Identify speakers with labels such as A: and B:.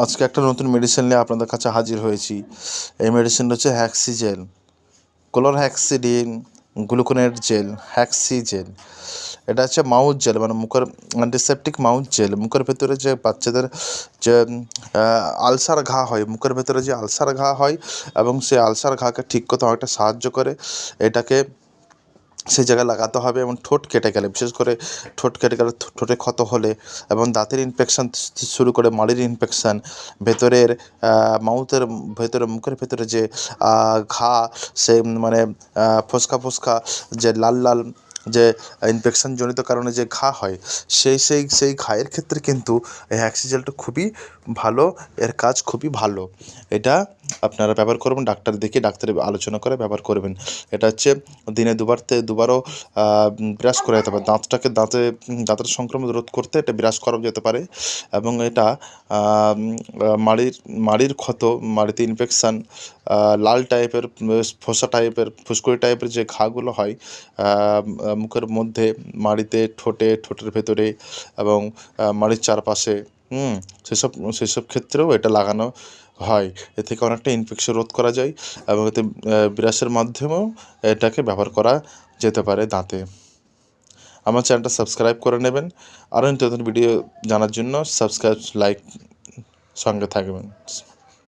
A: আজকে একটা নতুন মেডিসিন নিয়ে আপনাদের কাছে হাজির হয়েছি। এই মেডিসিনটা হচ্ছে হ্যাক্সিজেল, ক্লোরহ্যাক্সিডিন গ্লুকোনেট জেল, হ্যাক্সিজেল। এটা হচ্ছে মাউথ জেল, মানে মুখের অ্যান্টিসেপটিক মাউথ জেল। মুখের ভেতরে যে বাচ্চাদের যে আলসার ঘা হয়, মুখের ভেতরে যে আলসার ঘা হয় এবং সেই আলসার ঘাকে ঠিক করতে অনেকটা সাহায্য করে। এটাকে সেই জায়গায় লাগাতে হবে এবং ঠোঁট কেটে গেলে, বিশেষ করে ঠোঁট কেটে গেলে, ঠোঁটে ক্ষত হলে এবং দাঁতের ইনফেকশান শুরু করে মাড়ির ইনফেকশান, ভেতরের মাউথের ভেতরে, মুখের ভেতরে যে ঘা, সে মানে ফোসকা ফোসকা যে লাল লাল যে ইনফেকশানজনিত কারণে যে ঘা হয়, সেই ঘায়ের ক্ষেত্রে কিন্তু এই হ্যাক্সিজেলটা খুবই ভালো, এর কাজ খুবই ভালো। এটা আপনারা ব্যবহার করবেন, ডাক্তার দেখিয়ে ডাক্তারের আলোচনা করে ব্যবহার করবেন। এটা হচ্ছে দিনে দুবারও ব্রাশ করা যেতে পারে। দাঁতের সংক্রমণ রোধ করতে এটা ব্রাশ করা যেতে পারে এবং এটা মাড়ির ক্ষত, মাড়িতে ইনফেকশান, লাল টাইপের, ফোসা টাইপের, ফুসকুড়ি টাইপের যে ঘাগুলো হয় মুখের মধ্যে, মাড়িতে, ঠোঁটের ভেতরে এবং মাড়ির চারপাশে, সেসব ক্ষেত্রেও এটা লাগানো হয়। এ থেকে অনেকটা ইনফেকশন রোধ করা যায় এবং এতে ব্রাশের মাধ্যমেও এটাকে ব্যবহার করা যেতে পারে দাঁতে। আমার চ্যানেলটা সাবস্ক্রাইব করে নেবেন। আরও নতুন ভিডিও জানার জন্য সাবস্ক্রাইব, লাইক সঙ্গে থাকবেন।